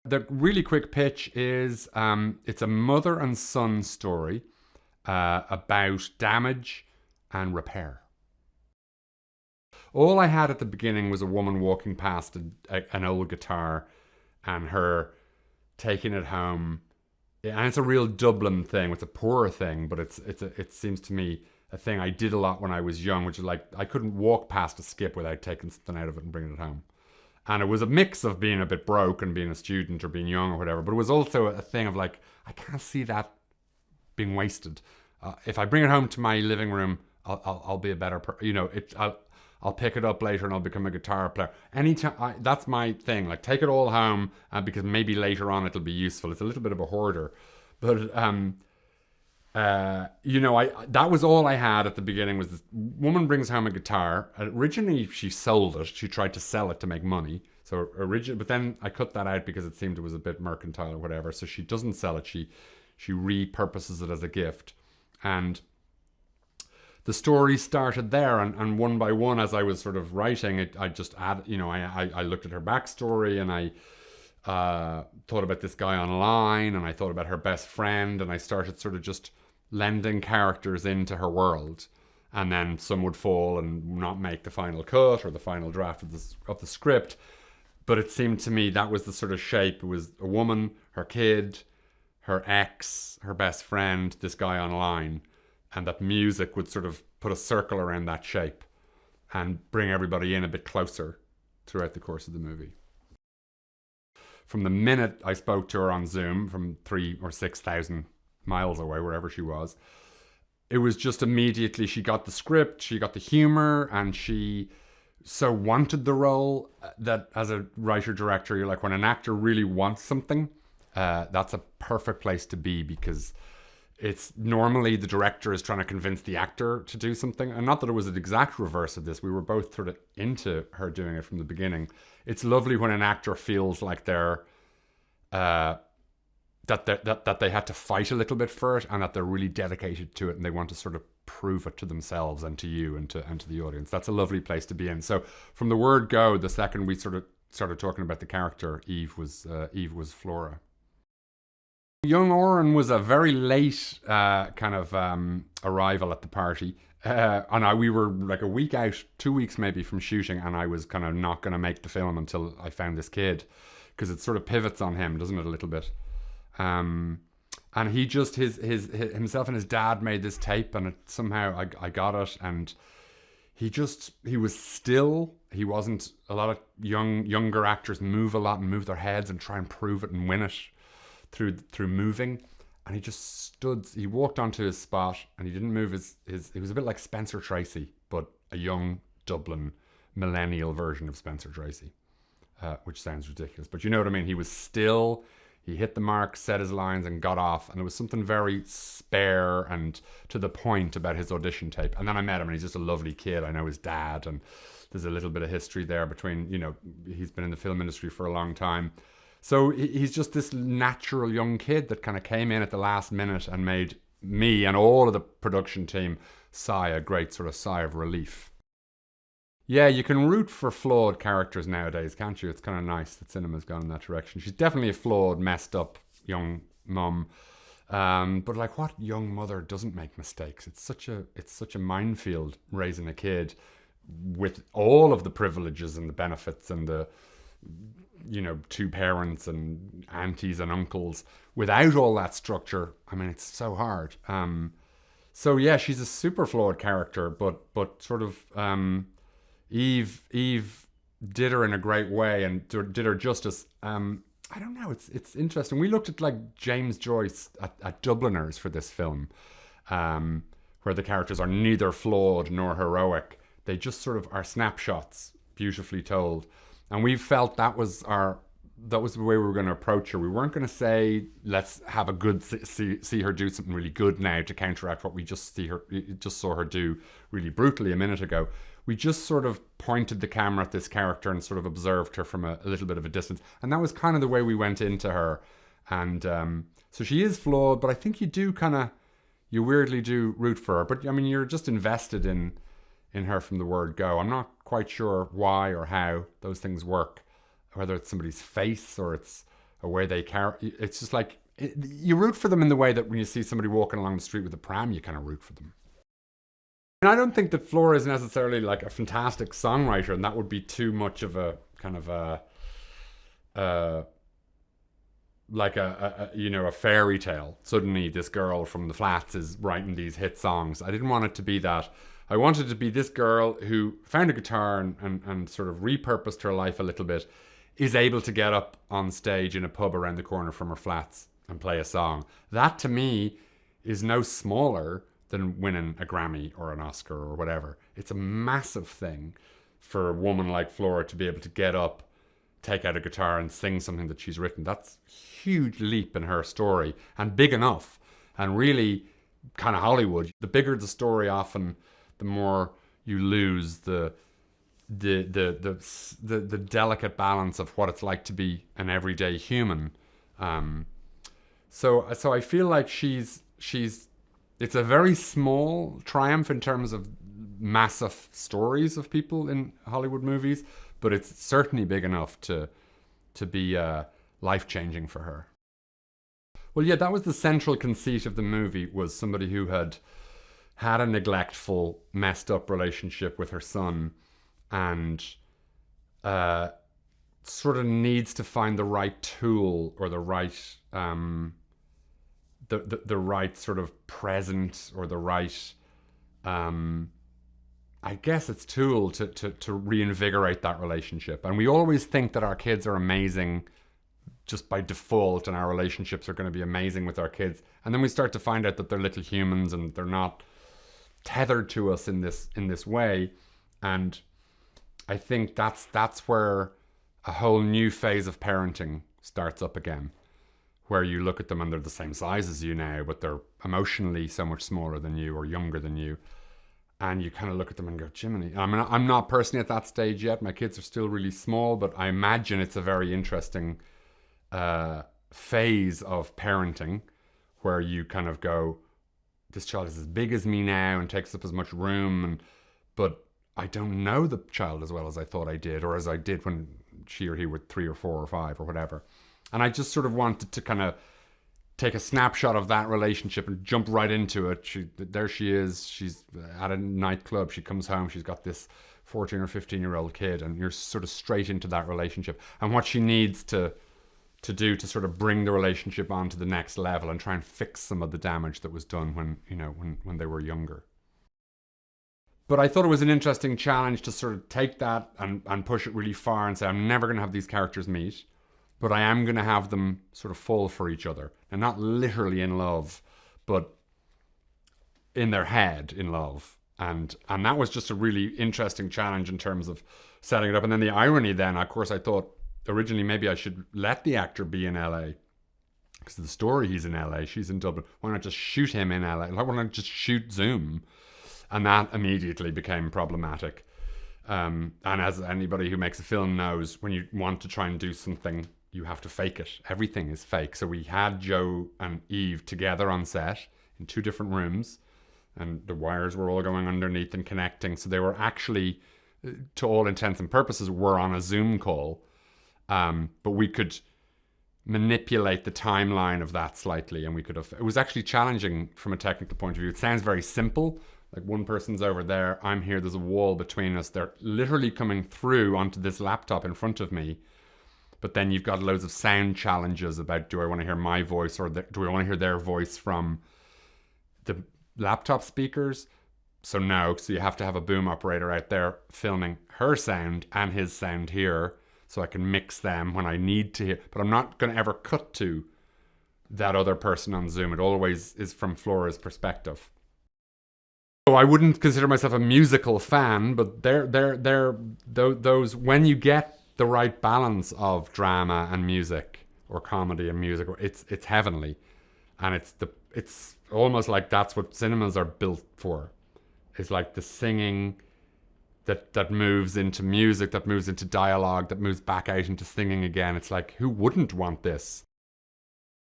The really quick pitch is it's a mother and son story about damage and repair. All I had at the beginning was a woman walking past an old guitar and her taking it home. And it's a real Dublin thing. It's a poor thing, but it seems to me a thing I did a lot when I was young, which is like I couldn't walk past a skip without taking something out of it and bringing it home. And it was a mix of being a bit broke and being a student or being young or whatever, but it was also a thing of like, I can't see that being wasted. If I bring it home to my living room, I'll be a better I'll pick it up later and I'll become a guitar player. Anytime, that's my thing. Like, take it all home because maybe later on it'll be useful. It's a little bit of a hoarder, but that was all I had at the beginning. Was this woman brings home a guitar. Originally, she sold it. She tried to sell it to make money. But then I cut that out because it seemed it was a bit mercantile or whatever. So she doesn't sell it. She repurposes it as a gift, and the story started there, and one by one, as I was sort of writing it, I just I looked at her backstory, and I thought about this guy online, and I thought about her best friend, and I started sort of just lending characters into her world, and then some would fall and not make the final cut or the final draft of the script. But it seemed to me that was the sort of shape. It was a woman, her kid, her ex, her best friend, this guy online. And that music would sort of put a circle around that shape and bring everybody in a bit closer throughout the course of the movie. From the minute I spoke to her on Zoom from 3,000 or 6,000 miles away, wherever she was, it was just immediately she got the script, she got the humor, and she so wanted the role that as a writer-director, you're like, when an actor really wants something, that's a perfect place to be, because it's normally the director is trying to convince the actor to do something. And not that it was an exact reverse of this. We were both sort of into her doing it from the beginning. It's lovely when an actor feels like they're that they had to fight a little bit for it, and that they're really dedicated to it, and they want to sort of prove it to themselves and to you and to the audience. That's a lovely place to be in. So from the word go, the second we sort of started talking about the character, Eve was Flora. Young Oren was a very late kind of arrival at the party. And we were like a week out, 2 weeks maybe from shooting, and I was kind of not going to make the film until I found this kid, because it sort of pivots on him, doesn't it, a little bit? And he just, himself and his dad made this tape, and somehow I got it, and he was still. He wasn't. A lot of younger actors move a lot and move their heads and try and prove it and win it through moving, and he just stood. He walked onto his spot and he didn't move his. He was a bit like Spencer Tracy, but a young Dublin millennial version of Spencer Tracy, which sounds ridiculous, but you know what I mean. He was still. He hit the mark, said his lines, and got off. And there was something very spare and to the point about his audition tape. And then I met him, and he's just a lovely kid. I know his dad, and there's a little bit of history there between. He's been in the film industry for a long time. So he's just this natural young kid that kind of came in at the last minute and made me and all of the production team sigh a great sort of sigh of relief. Yeah, you can root for flawed characters nowadays, can't you? It's kind of nice that cinema's gone in that direction. She's definitely a flawed, messed up young mum. But like, what young mother doesn't make mistakes? It's such a minefield raising a kid with all of the privileges and the benefits and the two parents and aunties and uncles without all that structure. I mean, it's so hard. So yeah, she's a super flawed character, but sort of Eve did her in a great way and did her justice. I don't know. It's interesting. We looked at like James Joyce at Dubliners for this film, where the characters are neither flawed nor heroic. They just sort of are snapshots, beautifully told. And we felt that was the way we were going to approach her. We weren't going to say, let's have a good see her do something really good now to counteract what we just saw her do really brutally a minute ago. We just sort of pointed the camera at this character and sort of observed her from a little bit of a distance. And that was kind of the way we went into her. And so she is flawed, but I think you weirdly do root for her. But I mean, you're just invested in her from the word go. I'm not quite sure why or how those things work, whether it's somebody's face or it's or where they carry. It's just like you root for them in the way that when you see somebody walking along the street with a pram, you kind of root for them. And I don't think that Flora is necessarily like a fantastic songwriter, and that would be too much of a kind of like a fairy tale. Suddenly this girl from the flats is writing these hit songs. I didn't want it to be that. I wanted it to be this girl who found a guitar and sort of repurposed her life a little bit, is able to get up on stage in a pub around the corner from her flats and play a song. That to me is no smaller than winning a Grammy or an Oscar or whatever. It's a massive thing for a woman like Flora to be able to get up, take out a guitar and sing something that she's written. That's a huge leap in her story, and big enough, and really kind of Hollywood. The bigger the story, often the more you lose the delicate balance of what it's like to be an everyday human. So I feel like she's it's a very small triumph in terms of massive stories of people in Hollywood movies, but it's certainly big enough to be life-changing for her. Well, yeah, that was the central conceit of the movie, was somebody who had a neglectful, messed up relationship with her son, and sort of needs to find the right tool, or the right the right sort of present, or the right I guess it's tool to reinvigorate that relationship. And we always think that our kids are amazing just by default, and our relationships are going to be amazing with our kids. And then we start to find out that they're little humans and they're not tethered to us in this way. And I think that's where a whole new phase of parenting starts up again, where you look at them and they're the same size as you now, but they're emotionally so much smaller than you or younger than you. And you kind of look at them and go, Jiminy. I mean, I'm not personally at that stage yet. My kids are still really small, but I imagine it's a very interesting phase of parenting, where you kind of go, this child is as big as me now and takes up as much room, but I don't know the child as well as I thought I did, or as I did when she or he were 3 or 4 or 5 or whatever. And I just sort of wanted to kind of take a snapshot of that relationship and jump right into it. There she is. She's at a nightclub. She comes home. She's got this 14 or 15-year-old kid, and you're sort of straight into that relationship and what she needs to do to sort of bring the relationship on to the next level and try and fix some of the damage that was done when they were younger. But I thought it was an interesting challenge to sort of take that and push it really far and say, I'm never going to have these characters meet, but I am going to have them sort of fall for each other. And not literally in love, but in their head in love. And that was just a really interesting challenge in terms of setting it up. And then the irony then, of course, I thought originally maybe I should let the actor be in LA. Because the story, he's in LA, she's in Dublin. Why not just shoot him in LA? Why not just shoot Zoom? And that immediately became problematic. And as anybody who makes a film knows, when you want to try and do something, you have to fake it. Everything is fake. So we had Joe and Eve together on set in 2 different rooms, and the wires were all going underneath and connecting. So they were actually, to all intents and purposes, were on a Zoom call. But we could manipulate the timeline of that slightly, and it was actually challenging from a technical point of view. It sounds very simple. Like, one person's over there, I'm here, there's a wall between us. They're literally coming through onto this laptop in front of me. But then you've got loads of sound challenges about, do I want to hear my voice, or do I want to hear their voice from the laptop speakers? So no, so you have to have a boom operator out there filming her sound and his sound here, so I can mix them when I need to hear. But I'm not going to ever cut to that other person on Zoom. It always is from Flora's perspective. So I wouldn't consider myself a musical fan, but those, when you get the right balance of drama and music, or comedy and music, it's heavenly. And it's almost like that's what cinemas are built for. It's like the singing that moves into music, that moves into dialogue, that moves back out into singing again. It's like, who wouldn't want this?